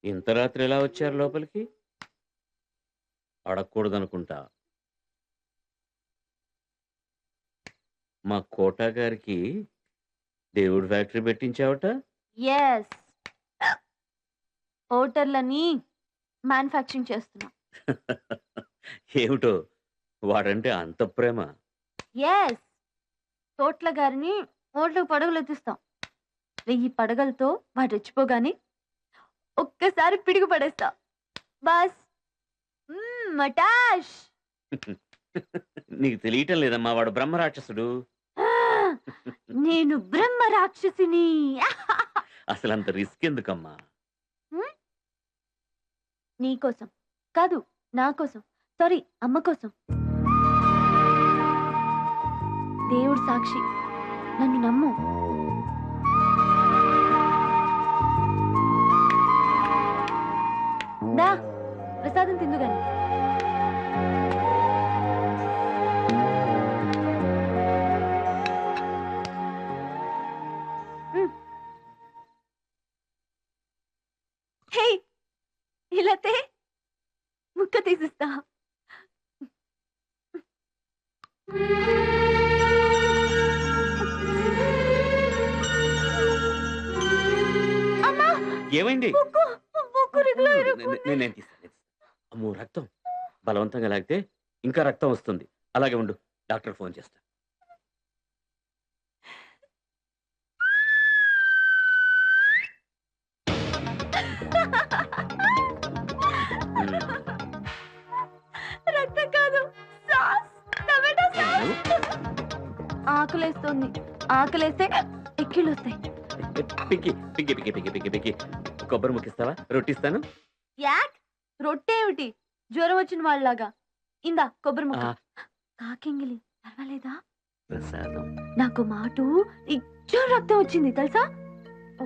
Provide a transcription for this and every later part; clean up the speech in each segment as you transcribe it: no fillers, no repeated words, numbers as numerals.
ఇంత రాత్రి ఎలా వచ్చారు లోపలికి? అడగకూడదనుకుంటా. మా కోటా గారికి దేవుడి ఫ్యాక్టరీ పెట్టించావట? యెస్. ఓటర్లని మ్యానుఫ్యాక్చరింగ్ చేస్తున్నా. ఏమిటో వాడంటే అంత ప్రేమ. యెస్. తోట్ల గారిని ఓట్లకు పడగలెత్తిస్తాం. 1000 పడగలతో వాడు రెచ్చిపోగానే ఒక్కసారి పిడుగు పడేస్తా. బస్. మటాష్. నీకు తెలియటం లేదమ్మా, వాడు బ్రహ్మరాక్షసుడు. నేను బ్రహ్మ రాక్షసిని. అసలంత రిస్క్ ఎందుకమ్మా? నీకోసం కాదు, నా కోసం, సారీ అమ్మ కోసం. దేవుడు సాక్షి, నన్ను నమ్ము. దా ప్రసాదం తిందుగాని. హే ఇలాతే ముక్క తీసిస్తా. ఏమైంది? నేను తీస్తాను. అమ్మో రక్తం బలవంతంగా లాగితే ఇంకా రక్తం వస్తుంది. అలాగే ఉండు, డాక్టర్ ఫోన్ చేస్తా. రక్తం కాదు, సాస్, టమాటా సాస్. ఆకలేస్తుంది. ఆకలేస్తే ఎక్కిళ్ళు వస్తాయి. పిక్కి పిక్కి పిక్కి పిక్కి పిక్కి పిక్కి కొబ్బరి ముక్కిస్తావా? రొట్టిస్తాను. యాక్ రొట్టె ఏమిటి? జ్వరం వచ్చిన వాళ్ళలాగా. ఇందా కొబ్బరి ముక్క. కాకింగిలి పర్వాలేదా? ప్రసాదం. నాకు మాటు నిజం రక్తం వచ్చింది తెలుసా.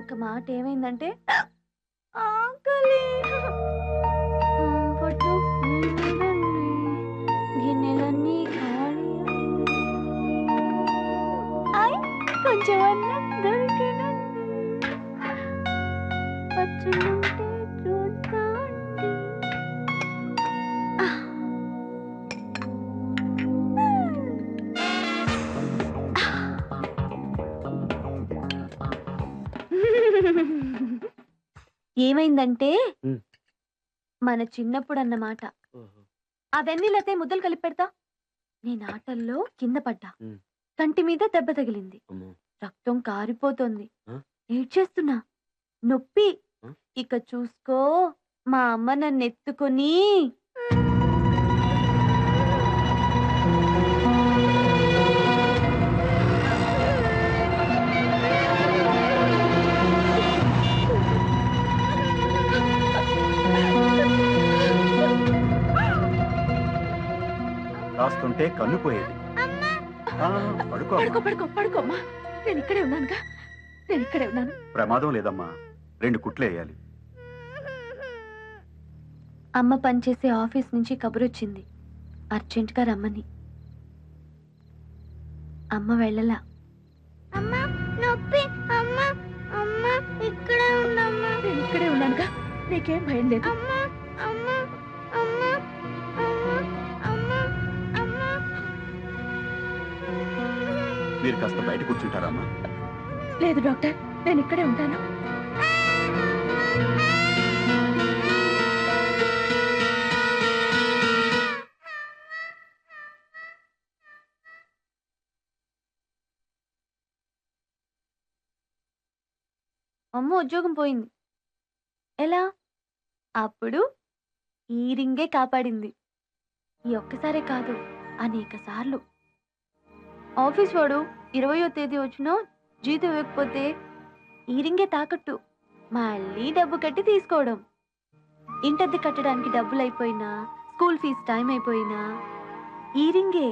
ఒక మాట ఏమైందంటే ఆకలి. పట్టు గిన్నెలన్నీ ఖాళీ. కొంచెం అన్నం దొరికిన పచ్చుంటే చూడండి. ఏమైందంటే మన చిన్నప్పుడు అన్నమాట. అవన్నీ లేతే ముద్దలు కలిపి పెడతా. నేను ఆటల్లో కింద పడ్డా. కంటి మీద దెబ్బ తగిలింది. రక్తం కారిపోతుంది. ఏడ్చేస్తున్నా. నొప్పి. ఇక చూసుకో మా అమ్మ నన్ను ఎత్తుకుని రాస్తుంటే కన్ను పోయేది. పడుకో పడుకో పడుకో పడుకోమ్మా. నేను ఇక్కడే ఉన్నానుగా, నేను ఇక్కడే ఉన్నాను. ప్రమాదం లేదమ్మా, 2 కుట్లు వేయాలి. అమ్మ పనిచేసే ఆఫీస్ నుంచి కబురొచ్చింది, అర్జెంట్గా రమ్మని. అమ్మ వెళ్ళలా. ఇక్కడే ఉన్నానుగా, నీకేం భయం లేదు. మీరు కాస్త బయట కూర్చుంటారమ్మా? లేదు డాక్టర్, నేను ఇక్కడే ఉంటాను. అమ్మ ఉద్యోగం పోయింది. ఎలా? అప్పుడు ఈ రింగే కాపాడింది. ఈ ఒక్కసారే కాదు, అనేక సార్లు. ఆఫీస్ వాడు 20వ తేదీ వచ్చినా జీతం ఇవ్వకపోతే ఈ రింగే తాకట్టు. మళ్ళీ డబ్బు కట్టి తీసుకోవడం. ఇంటద్దె కట్టడానికి డబ్బులు అయిపోయినా, స్కూల్ ఫీజు టైం అయిపోయినా ఈ రింగే.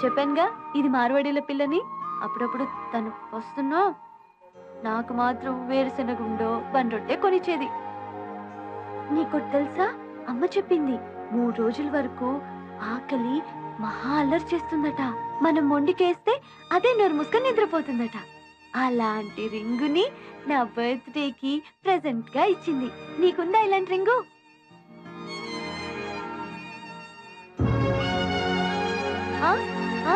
చెప్పానుగా ఇది మార్వాడీల పిల్లని. అప్పుడప్పుడు తను వస్తున్నా నాకు మాత్రం వేరుశనగుండో బండొట్టే కొనిచ్చేది. నీకు తెలుసా, అమ్మ చెప్పింది 3 రోజుల వరకు ఆకలి మహా అల్లరి చేస్తుందట. మనం మొండికేస్తే అదే నోరు మూసుకొని నిద్రపోతుందట. అలాంటి రింగుని నా బర్త్డేకి ప్రెజెంట్ గా ఇచ్చింది. నీకుందా ఇలాంటి రింగు? ఆ? ఆ?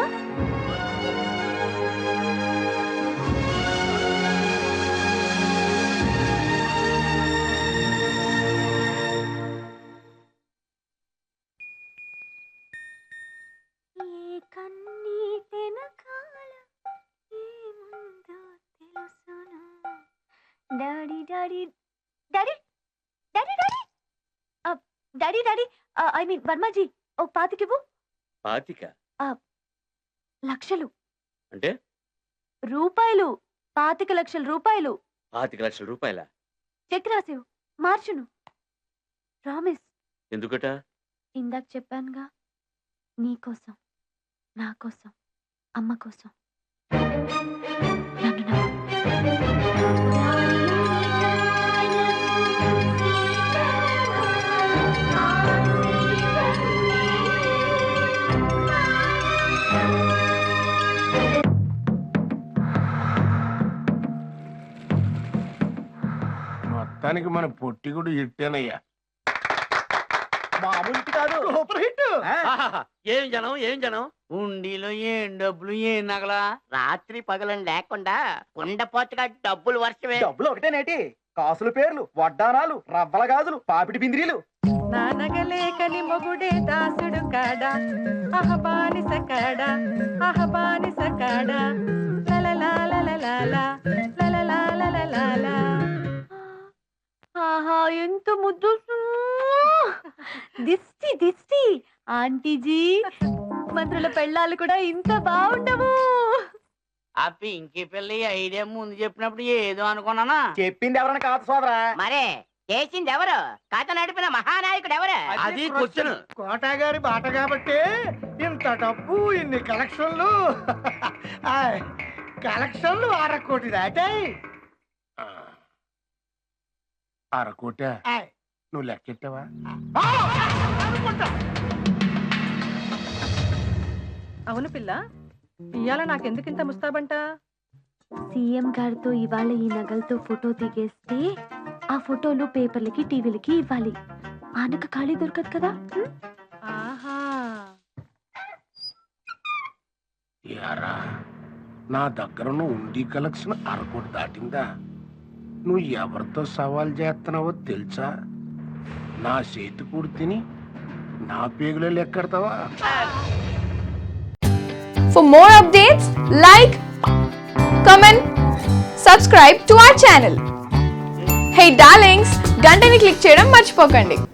ఏ కన్నీటెనకాల ఏముందో తెలుసునా? Daddy daddy daddy daddy daddy daddy daddy I mean Varmaji ఓ పాతికివ్వు. పాతిక లక్షలు అంటే రూపాయలు, 25,00,000 రూపాయలు. 25,00,000 రూపాయల? చెక్ రాసేవు, మార్చును. ప్రామిస్. ఎందుకట? ఇందాక చెప్పానుగా, నీకోసం, నా కోసం, అమ్మ కోసం. నన్ను నమ్ము. మొత్తానికి మన పొట్టిగుడు ఇట్టేనయ్యా. మామూలు కాదు, సూపర్ హిట్. ఆహాహా, ఏం జనం ఏం జనం! ఉండిలో ఏం డబ్బులు ఏం నగలా రాత్రి పగలని లేకుండా కొండపోతగా డబ్బులు వర్షమే. డబ్బులు ఒకటేనేటి, కాసుల పేర్లు, వడ్డానాలు, రవ్వల గాజులు, పాపిడి బింద్రీలు. నానగలేకని మొగుడే దాసుడు కాడా, అహబానిస కాడా, అహబానిస కాడా, లలలాలలలాలా, లలలాలలలాలా. ఆహా, ఎంత ముద్దు. దిష్టి దిష్టి ఆంటీజీ, మంత్రుల పెళ్ళాలు కూడా ఇంత బాగుండవు. ఆ పింకీ పిల్ల ఐడియా ముందు చెప్పినప్పుడు ఏదో అనుకున్నానా. చెప్పింది ఎవరన్నా కాదు సోదరా. మరే చేసింది ఎవరు? కథ నడిపిన మహానాయకుడు ఎవరు? అది క్వశ్చన్. కోటగారి బాట కాబట్టి ఇంత డబ్బు, ఇన్ని కలెక్షన్లు. కలెక్షన్లు 1/2 కోటి దాటాయి. 1/2 కోట నువ్వు లెక్కెట్టావా? అవును పిల్ల, ఇయ్యాల నాకెందుకింత ముస్తాబంట? సీఎం గారితో ఇవాళ ఈ నగలతో ఫోటో దిగేస్తే ఆ ఫోటోలు పేపర్లకి, టీవీలకి ఇవ్వాలి. ఆనక ఖాళీ దొరకదు కదా. ఆహా, యారా, నా దగ్గరను ఉండి కలెక్షన్ 1/2 కోటి దాటిందా? నువ్వు ఎవరితో సవాల్ చేస్తున్నావో తెలుసా? నా చేతి కూడి తిని నా పేగులో లెక్కెడతావా? For more updates, like, comment, subscribe to our channel. Hey darlings, గంటని click చేయడం మర్చిపోకండి.